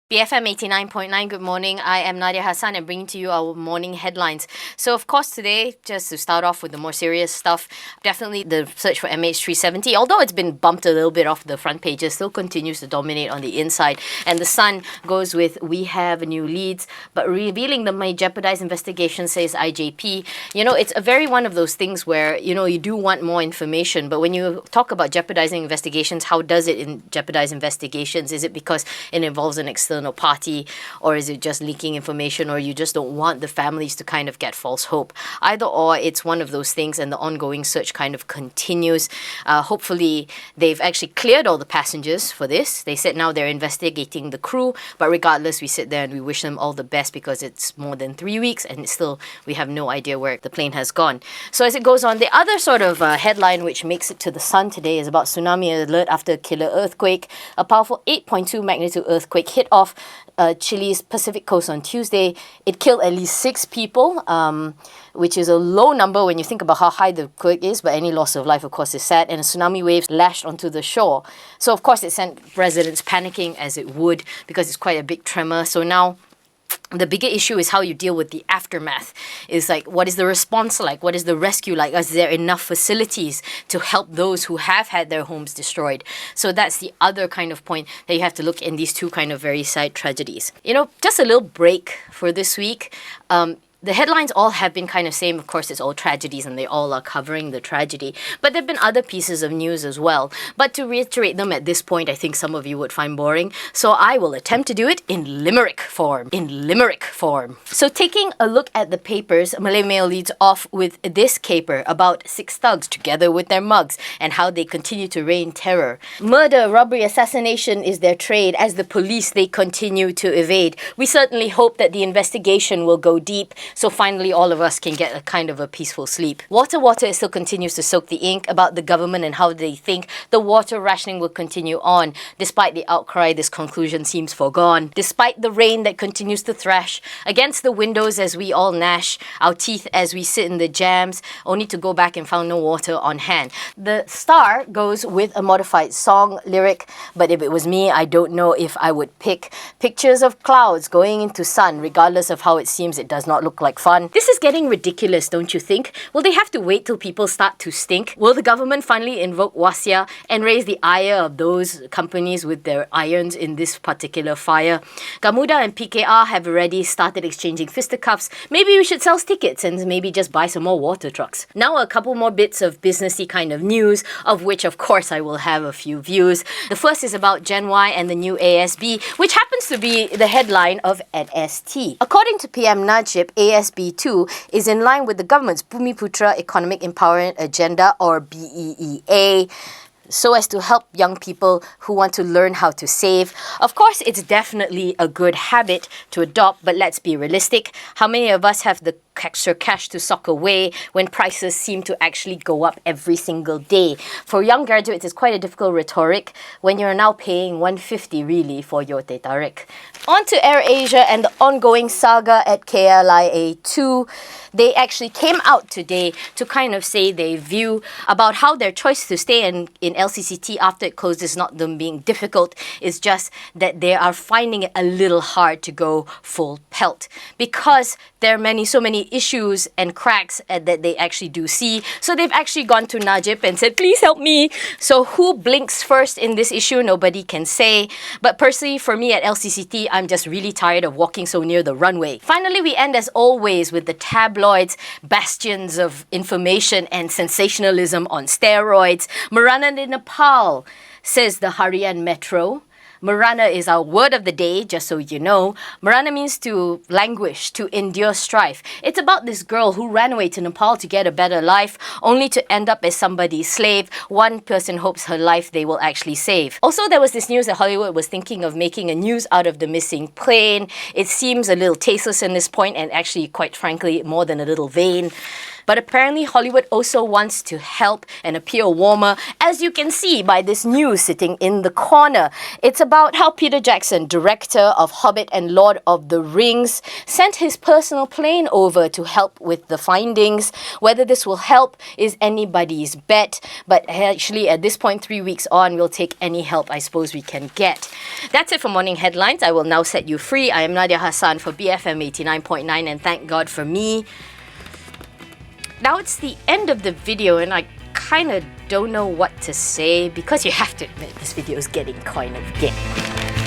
BFM 89.9, good morning. I am Nadia Hassan and bringing to you our morning headlines. So, of course, today, just to start off with the more serious stuff, definitely the search for MH370, although it's been bumped a little bit off the front pages, still continues to dominate on the inside. And The Sun goes with, we have new leads, but revealing them may jeopardize investigation, says IJP. You know, it's a very one of those things where, you do want more information, but when you talk about jeopardizing investigations, how does it jeopardize investigations? Is it because it involves an external party, or is it just leaking information, or you just don't want the families to kind of get false hope? Either or, it's one of those things, and the ongoing search kind of continues. Hopefully, they've actually cleared all the passengers for this. They said now they're investigating the crew, but regardless, we sit there and we wish them all the best because it's more than 3 weeks and still we have no idea where the plane has gone. So as it goes on, the other sort of headline which makes it to the Sun today is about tsunami alert after a killer earthquake. A powerful 8.2 magnitude earthquake hit off Chile's Pacific coast on Tuesday. It killed at least 6 people, which is a low number when you think about how high the quake is, but any loss of life, of course, is sad. And tsunami waves lashed onto the shore. So, of course, it sent residents panicking, as it would, because it's quite a big tremor. So now the bigger issue is how you deal with the aftermath. Is like, what is the response like? What is the rescue like? Is there enough facilities to help those who have had their homes destroyed? So that's the other kind of point that you have to look in these two kind of very sad tragedies. Just a little break for this week. The headlines all have been kind of same. Of course, it's all tragedies and they all are covering the tragedy. But there have been other pieces of news as well. But to reiterate them at this point, I think some of you would find boring. So I will attempt to do it in limerick form. So taking a look at the papers, Malay Mail leads off with this caper about 6 thugs together with their mugs and how they continue to rain terror. Murder, robbery, assassination is their trade. As the police, they continue to evade. We certainly hope that the investigation will go deep, so finally all of us can get a kind of a peaceful sleep. Water still continues to soak the ink about the government and how they think the water rationing will continue on. Despite the outcry, this conclusion seems foregone. Despite the rain that continues to thrash against the windows as we all gnash our teeth as we sit in the jams, only to go back and found no water on hand. The Star goes with a modified song lyric, but if it was me, I don't know if I would pick pictures of clouds going into sun. Regardless of how it seems, it does not look like fun. This is getting ridiculous, don't you think? Will they have to wait till people start to stink? Will the government finally invoke wasia and raise the ire of those companies with their irons in this particular fire? Gamuda and PKR have already started exchanging fisticuffs. Maybe we should sell tickets and maybe just buy some more water trucks. Now a couple more bits of businessy kind of news, of which of course I will have a few views. The first is about Gen Y and the new ASB, which happens to be the headline of NST. According to PM Najib, ASB2 is in line with the government's Bumiputra Economic Empowerment Agenda, or BEEA, so as to help young people who want to learn how to save. Of course, it's definitely a good habit to adopt, but let's be realistic. How many of us have the extra cash to sock away when prices seem to actually go up every single day? For young graduates, it's quite a difficult rhetoric when you're now paying 150 really for your teh tarik. On to AirAsia and the ongoing saga at KLIA2. They actually came out today to kind of say their view about how their choice to stay in LCC Tea after it closed is not them being difficult. It's just that they are finding it a little hard to go full pelt because there are so many issues and cracks that they actually do see. So they've actually gone to Najib and said, please help me. So who blinks first in this issue? Nobody can say. But personally, for me at LCCT, I'm just really tired of walking so near the runway. Finally, we end as always with the tabloids, bastions of information and sensationalism on steroids. Marana in Nepal, says the Harian Metro. Marana is our word of the day, just so you know. Marana means to languish, to endure strife. It's about this girl who ran away to Nepal to get a better life, only to end up as somebody's slave. One person hopes her life they will actually save. Also, there was this news that Hollywood was thinking of making a news out of the missing plane. It seems a little tasteless in this point and actually, quite frankly, more than a little vain. But apparently Hollywood also wants to help and appear warmer, as you can see by this news sitting in the corner. It's about how Peter Jackson, director of Hobbit and Lord of the Rings, sent his personal plane over to help with the findings. Whether this will help is anybody's bet, but actually at this point, 3 weeks on, we'll take any help I suppose we can get. That's it for Morning Headlines. I will now set you free. I am Nadia Hassan for BFM 89.9, and thank God for me. Now it's the end of the video and I kind of don't know what to say, because you have to admit this video is getting kind of gay.